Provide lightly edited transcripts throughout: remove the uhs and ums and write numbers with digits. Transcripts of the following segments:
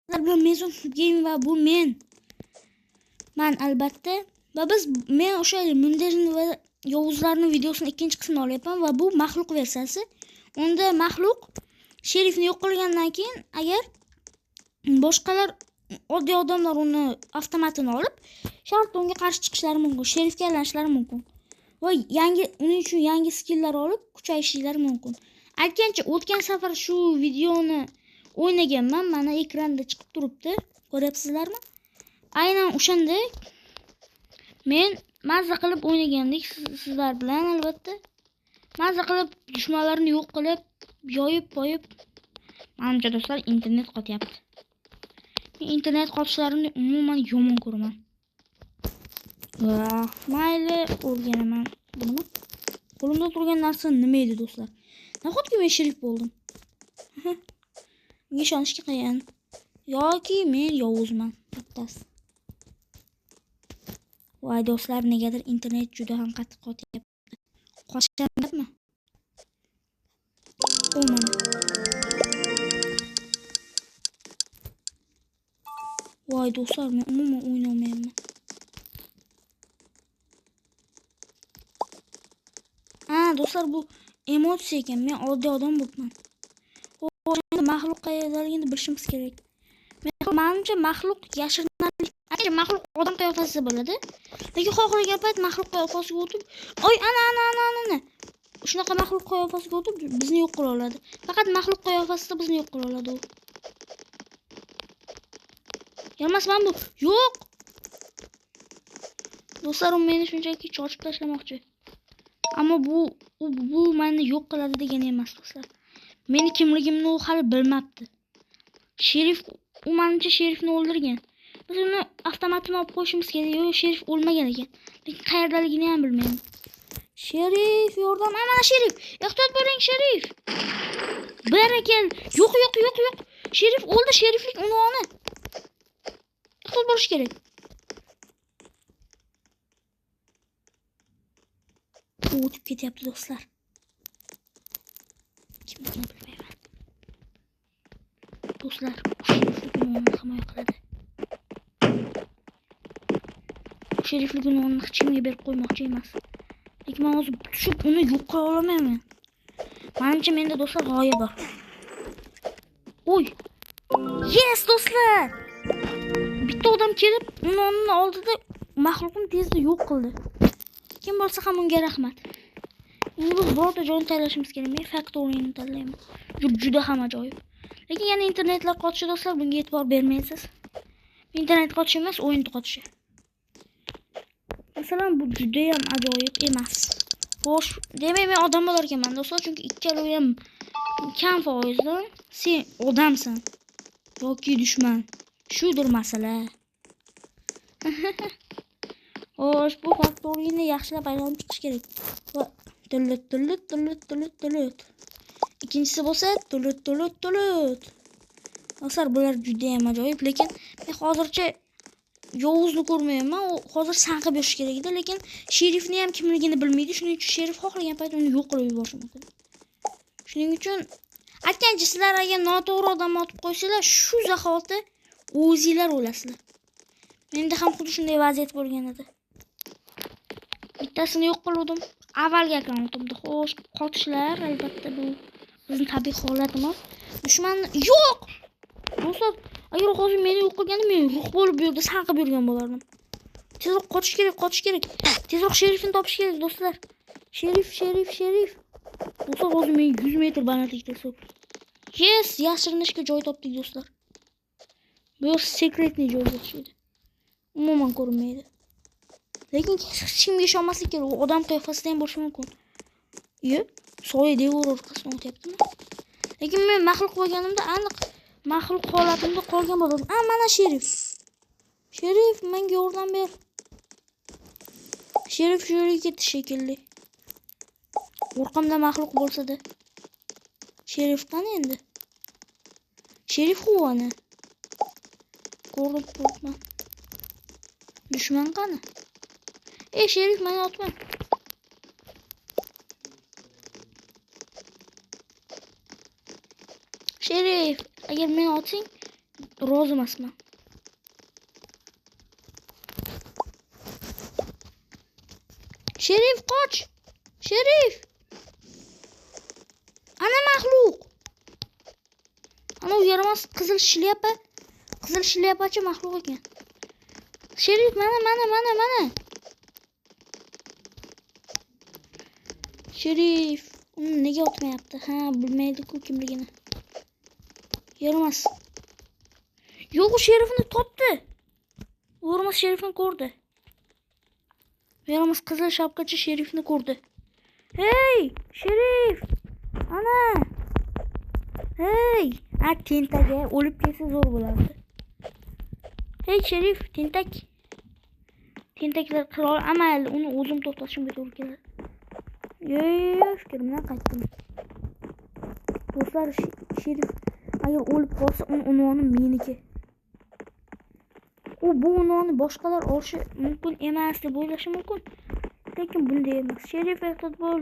bilan Mezon Game va bu men albatta va men o'sha Munderni va Yovuzlarning videosining ikkinchi qismini olyapman va bu maxluq versiyasi. Unda maxluq sherifni yo'q qilgandan keyin agar boshqalar oddiy odamlar uni avtomatini olib shart unga qarshi chiqishlari mumkin, sherifga aylanishlari mumkin va uning uchun yangi skilllar olib kuchayishlari mumkin. Aytgancha o'tgan safar shu videoni o'ynaganman, mana ekranda chiqib turibdi, ko'ryapsizlarmi? Aynan o'shanda men mazza qilib o'ynagandek sizlar bilan albatta. Mazza qilib dushmanlarni yo'q qilib, yoyib qo'yib. Menimcha do'stlar, internet qotyapti. Men internet qotishlarini umuman yomon ko'raman. Mayli, o'rganaman. Buni qo'limda turgan narsa nima edi do'stlar? Nahotki men sherif bo'ldim? Menga ishonishga qiyin. Yoki men yovuzman. Bittasi. Voy do'stlar, negadir internet juda ham qattiq qotyapti. Qoshamdimi? Mana. Voy do'stlar, men umuman o'ynayolmayman. Do'stlar, bu emotsiya ekan. Men oddiy odam bo'libman. Maxluq qayerdaligini bilishimiz kerak. Menimcha maxluq yashirinadi. Agar maxluq odam qiyofasida bo'ladi, lekin xohlagan payt maxluq qiyofasiga o'tib, ana. Shunaqa maxluq qiyofasiga o'tib bizni yo'q qila oladi. Faqat maxluq qiyofasida bizni yo'q qila oladi u. Yalmasman bu. Yo'q. Do'stlar, u meni shunchaki chochib tashlamoqchi. Ammo bu meni yo'q qiladi degani emas, do'stlar. Meni kimligimni u hali bilmabdi. Sherif, u menimcha sherifni o'ldirgan. Biz uni avtomatini olib qo'yishimiz kerak. Yo'q, sherif o'lmagan ekan. Lekin qayerdaligini ham bilmayman. Sherif, yordam, mana sherif. Ehtiyot bo'ling, sherif. Barakel. Yo'q. Sherif o'ldi, sheriflik unvoni. Ehtiyot bo'lish kerak. O'tib ketyapti do'stlar. Kimligini bilmayman. Do'stlar, sheriflik himoya qiladi. Sheriflik unvonini hech kimga berib qo'ymoqchi emas. Lekin men hozir tushib uni yo'q qila olmayman. Menimcha menda do'stlar g'oya bor. Oy! Yes, do'stlar! Bitta odam kelib, unvonini oldida maxluqni tezda yo'q qildi. Kim bo'lsa ham unga rahmat. Endi biz birorta joyni tanlashimiz kerak. Men Factory'ni tanlayman. Juda ham ajoyib. Lekin yana internetlar qotishi do'stlar, bunga e'tibor bermaysiz. Internet qotishi emas, o'yin qotishi. Masalan, bu juda ham ajoyib emas. Xo'sh, demak men odam bo'lar ekanman do'stlar, chunki ikkalovi ham kam foizda sen odamsan yoki dushman. Shudir masala. Xo'sh, bu Factory'ni yaxshilab aylanib chiqish kerak. Va tulut. Ikkinchisi bo'lsa tulut. Do'stlar, bular juda ham ajoyib, lekin men hozircha Yovuzni ko'rmayapman. U hozir sanqib yurish kerak edi, lekin sherifni ham kimligini bilmaydi. Shuning uchun sherif xohlagan payt uni yo'q qilib yuborishi mumkin. Shuning uchun aytgancha sizlar agar noto'g'ri odamni otib qo'ysanglar, shu zahoti o'zingizlar o'lasizlar. Menda ham xuddi shunday vaziyat bo'lgan edi. Bittasini yo'q qildim. Avvalgi akkauntimda. Xo'sh, qotishlar albatta bu bizning tabiiy holatimiz. Dushmanni yo'q. Do'stlar, agar hozir meni yo'q qilganda men ruh bo'lib bu yerda sanqib yurgan bo'lardim. Tezroq qochish kerak. Tezroq sherifni topish kerak, do'stlar. Sherif. Do'stlar, hozir men 100 metr balandlikda so'k. Yes, yashirinishga joy topdik, do'stlar. Bu sekretniy joy o'xshaydi. Umuman ko'rinmaydi. Lekin hech kimga ishonmaslik kerak. U odam qiyofasida ham bo'lishi mumkin. Soya devor orqasidan o'tyaptimi? Lekin men maxluq bo'lganimda aniq maxluq holatimda qolgan bo'lardim. Mana sherif. Sherif, menga yordam ber. Sherif shu yerga ketdi shekilli. Orqamda maxluq bo'lsa-da. Sherif qani endi? Sherif quvani. Ko'rib turibman. Dushman qani? Sherif, meni otma. Sherif, agar meni otsang, rozi emasman. Sherif qoch. Sherif. Ana maxluq. Ana yaramas qizil shlyapa. Qizil shlyapachi maxluq ekan. Sherif mana. Sherif nega o'tmayapti? Ha, bilmaydi-ku kimligini. Yaramas. Yo'q, u Sherifni topdi. Yaramas Sherifni ko'rdi. Yaramas qizil shapkachi Sherifni ko'rdi. Hey, Sherif! Ana! Hey! Tentaga o'lib ketsa zo'r bo'lardi. Hey, Sherif, tentak. Tentaklar qirol amal, uni o'zim to'xtatishimga to'g'ri keladi. Fikrimdan qaytdim. Do'stlar, Sherif agar o'lib qolsa, unvoni meniki. U bu unvonni boshqalar olishi mumkin emas deb o'ylashi mumkin. Lekin bunday emas. Sherif ehtiyot bo'l.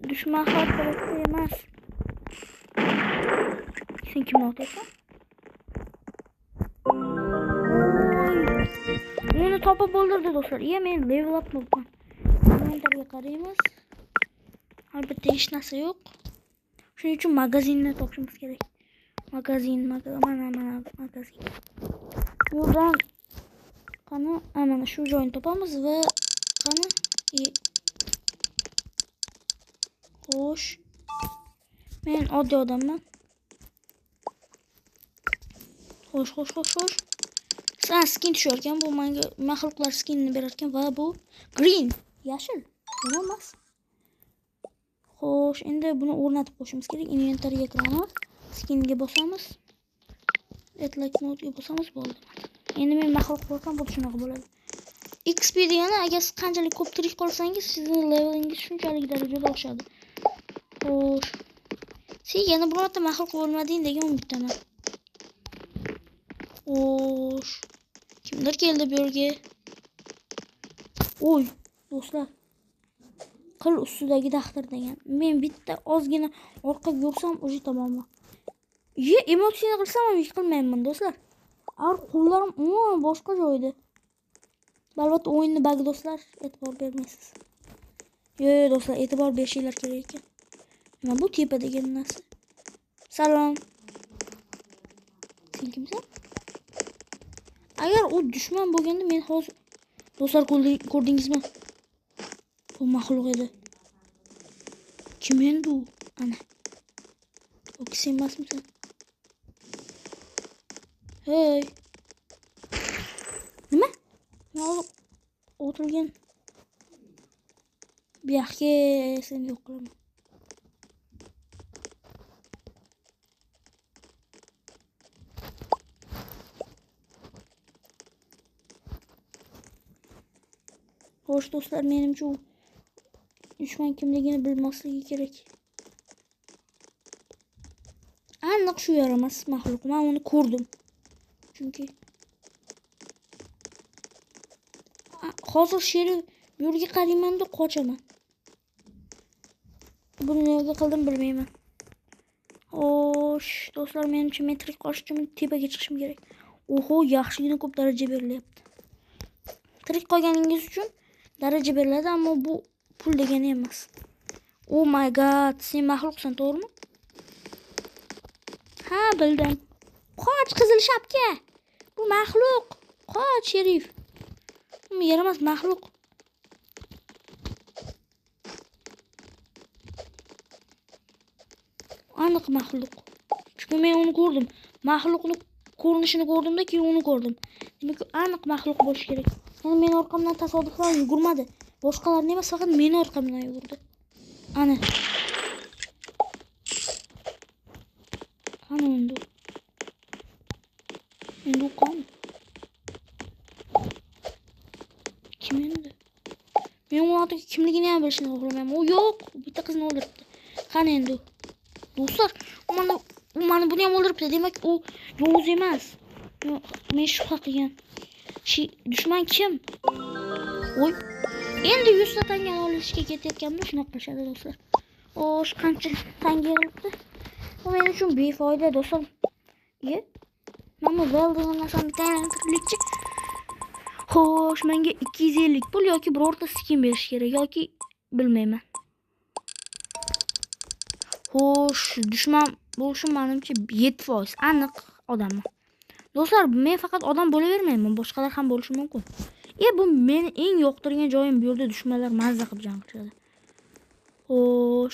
Dushman har tarafda emas. Sen kimni otaysan? Uni topib bo'ldirdi do'stlar. Men level up bo'ldim. Inventarga qaraymiz. Albatta hech narsa yo'q. Shuning uchun magazinni topishimiz kerak. Magazin. Yo'ldan mana shu joyni topamiz va xo'sh. Men oddiy odamman. Xo'sh. Sen skin tushar ekan, bu menga maxluqlar skinini berar ekan va bu green, yashil. Emas. Xo'sh, endi buni o'rnatib qo'yishimiz kerak. Inventariga kiramiz. Skinga bosamiz. Etlik node'ga bosamiz bo'ldi. Endi men maxluq bo'lsam bu shunaqa bo'ladi. XP degani agar siz qanchalik ko'p tirik qolsangiz, sizning levelingiz shunchalik darajada oshadi. Xo'sh. Siz yana birorta maxluq bo'lmading degan umiddaman. Xo'sh. Kimdir keldi bu yerga. Oy, do'stlar. Qil ustidagi daxtir degan. Men bitta ozgina orqaga yursam o'sha tomonman. Emotsiya qilsam ham yiqilmayman do'stlar. Qo'llarim umuman boshqa joyda. Albatta o'yinni bug do'stlar, e'tibor bermaysiz. Yo'q do'stlar, e'tibor berishinglar kerak ekan. Mana bu tepa degan narsa. Salom. Sen kimsan? Agar u dushman bo'lganda men hozir do'stlar ko'rdingizmi? Bu maxluq edi. Kim endi u? Ana. O kishi emasmisan? Hey. Nima? Men o'tirgan. Bu yoqqa seni yo'q qilaman. Xo'sh do'stlar, menimcha u dushman kimligini bilmasligi kerak. Aniq shu yaramas maxluq. Men uni ko'rdim. Chunki hozir Sherif bu yerga qarayman-da qochaman. Buni nega qildim bilmayman. Xo'sh, do'stlar, menimcha metrik qolish uchun tepaga chiqishim kerak. Oho, yaxshigina ko'p daraja berilyapti. Tirik qolganingiz uchun daraja beriladi, ammo bu pul degani emas. Oh my god, sen maxluqsan, to'g'rimi? Ha, bildim. Qoch qizil shapka. Bu maxluq. Qoch Sherif. Bu yaramas maxluq. Aniq maxluq. Chunki men uni ko'rdim. Maxluqni ko'rinishini ko'rdimda, keyin uni ko'rdim. Demak, aniq maxluq bo'lish kerak. Yani men orqamdan tasodifan yugurmadi. Boshqalarni emas, faqat meni orqamdan yugurdi. Ana. Qani endi. Endi u qani? Kim endi? Men uning oti kimligini ham bilishni xohlamayman. U yo'q, bitta qizni o'ldiribdi. Qani endi? Do'stlar, u meni buni ham o'ldiribdi. Demak, u yovuz emas. Men shubha qilgan. Dushman kim? Oy. Endi 100 ta tanga olishga ketayotganimda shunaqa qilishadi do'stlar. Xo'sh, qancha tanga yig'ilibdi? Bu men uchun befoyda do'stlar. Ye. Mana vel degan narsani bittalikchi. Xo'sh, menga 250 pul yoki birorta skin berish kerak yoki bilmayman. Xo'sh, dushman bo'lishim menimcha 7% aniq odamman. Do'stlar, men faqat odam bo'lavermayman, boshqalar ham bo'lishi mumkin. Bu meni eng yoqtirgan joyim, bu yerda dushmanlar mazza qilib jang qiladi.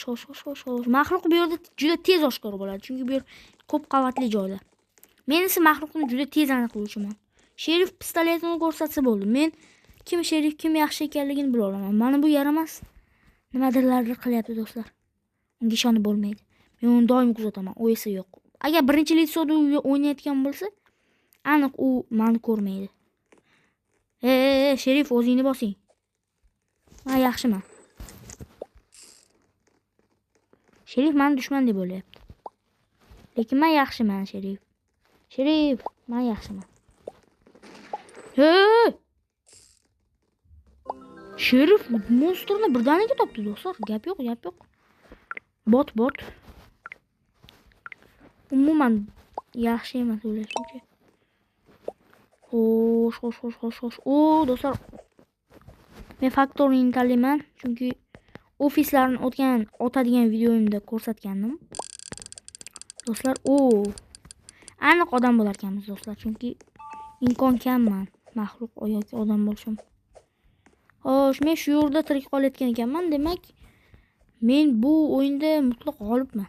Xo'sh. Maxluq bu yerda juda tez oshkor bo'ladi, chunki bu yer ko'p qavatli joylar. Men esa maxluqni juda tez aniqlovchiman. Sherif pistoletini ko'rsatsa bo'ldi. Men kim sherif, kim yaxshi ekanligini bila olaman. Mana bu yaramas nimadirlardir qilyapti do'stlar. Unga ishonib bo'lmaydi. Men uni doim kuzataman, u esa yo'q. Agar birinchi litsoda o'ynayotgan bo'lsa, aniq u meni ko'rmaydi. Sherif, o'zingni bosing. Men yaxshiman. Sherif meni dushman deb o'ylayapti. Lekin men yaxshiman, Sherif. Sherif, men yaxshiman. Sherif monsterni birdaniga topdi, do'stlar. Gap yo'q. Bot. Umuman yaxshi emas o'ylashimcha. Xo'sh. Do'stlar, men faktorini tanlayman, chunki ofislarni otadigan videoimda ko'rsatgandim. Do'stlar, aniq odam bo'lar ekanmiz do'stlar, chunki imkon kamman maxluq yoki odam bo'lishim. Xo'sh, men shu yerda tirik qolayotgan ekanman, demak men bu o'yinda mutlaq g'olibman.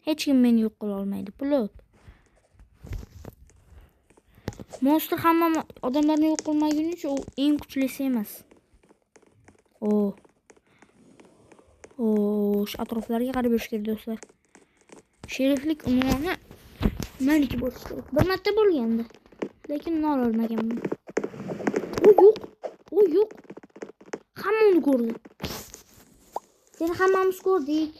Hech kim meni yo'q qila olmaydi. Pulot. Monster hamma odamlarni yo'q qilmagunicha u eng kuchlisi emas. Atroflarga qarab yurish kerak do'stlar. Sheriflik unvoni meniki bo'lishi kerak. Bir marta bo'lgandi, lekin uni ololmaganman. U yo'q. Hamma uni ko'rdi. Seni hammamiz ko'rdik.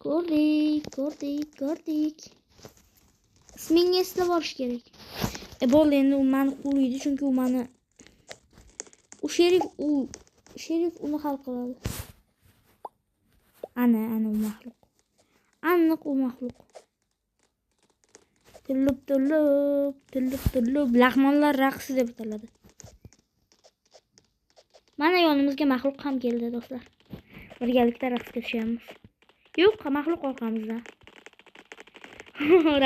Ko'rdik. Ismingni eslab olish kerak. Bo'ldi, endi u meni quvlaydi, chunki u meni Sherif uni hal qiladi. Ana u maxluq. Aniq u maxluq. Tullub. Lag'monlar raqsi deb ataladi. Mana yonimizga maxluq ham keldi, do'stlar. Birgalikda raqsga tushamiz. Yo'q, maxluq orqamizda.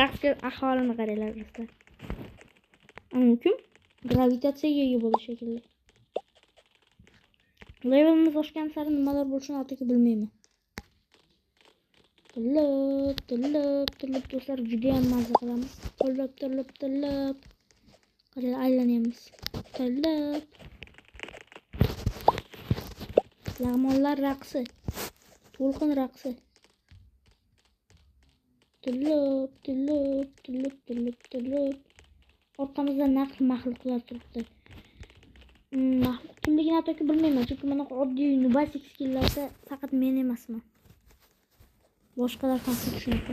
Raqsga aholini qaranglar, do'stlar. Mumkin gravitatsiyaga ega bo'lish shekilli. Levelimiz oshgan sari nimalar bo'lishini hattoki bilmayman. Tullub do'stlar, juda ham mazza qilamiz. Tullub. Qaranglar, aylanamiz. Tullub. Lag'monlar raqsi. To'lqin raqsi. Tullub. Orqamizda naql maxluqlar turibdi. Maxluq kimligini hattoki bilmayman, chunki mana oddiy nubasik skilllarda faqat men emasman. Boshqalar ham tushunadi.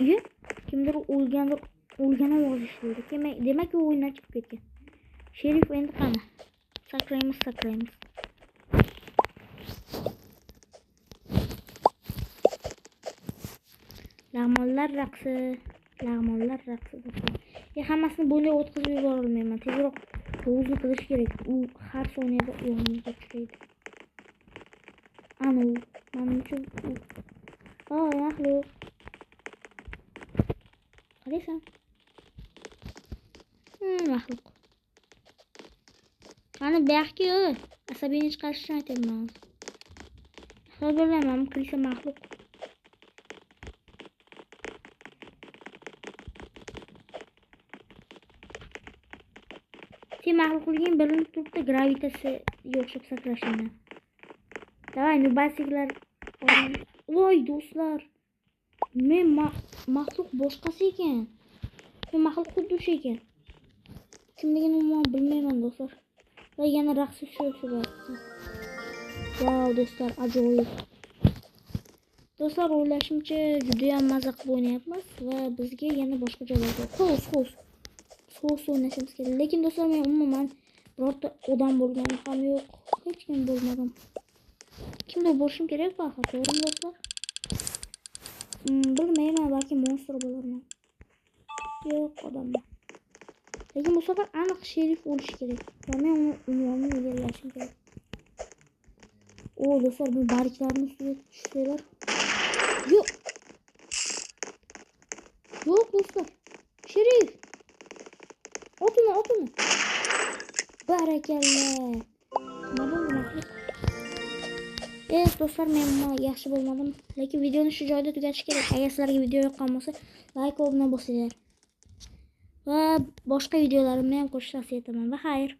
Yana kimdir o'lgan ovoz eshitildi. Demak u o'yindan chiqib ketgan. Sherif endi qani? Sakraymiz. Lag'monlar raqsi. Hammasini bunday o'tkazib yubora olmayman. Tezroq o'zni qilish kerak. U har soniyada yonimizga tushadi. Ana u. Menimcha maxluq. Qaraysan? Maxluq. Qani buyoqqa asabiyni chiqarishni aytyapman. Hozirlaman, kirsa maxluq. Sen maxluqliging bilinib turibdi, gravitatsiyaga o'xshab sakrashingdan. Davay, nubasiklar. Voy do'stlar. Men maxluq boshqasi ekan. Men maxluq xuddi o'sha ekan. Kimligini umuman bilmayman do'stlar. Va yana raqsga tushyapti. Wow do'stlar, ajoyib. Do'stlar, o'ylashimcha juda ham mazza qilib o'ynayapmiz va bizga yana boshqa joylarga xo'sh o'ynashimiz kerak. Lekin do'stlar, men umuman birorta odam bo'lganim ham yo'q. Hech kim bo'lmadim. Kimdir bo'lishim kerak, to'g'rimi do'stlar? bilmayman, balki monster bo'larman. Yo'q, odamman. Lekin bu safar aniq sherif bo'lish kerak. Va men uni unvonini egallashim kerak. O do'stlar, bu bariklarning ustiga tushsanglar. Yo'q. Yo'q do'stlar. Sherif. Otini. Barakalla. Mana bu maxluq. Do'stlar, men yaxshi bo'lmadim, lekin videoni shu joyda tugatish kerak. Agar sizlarga video yoqqan bo'lsa, like va obuna bo'lsanglar. Va boshqa videolarimni ham ko'rishni tavsiya etaman. Va xayr.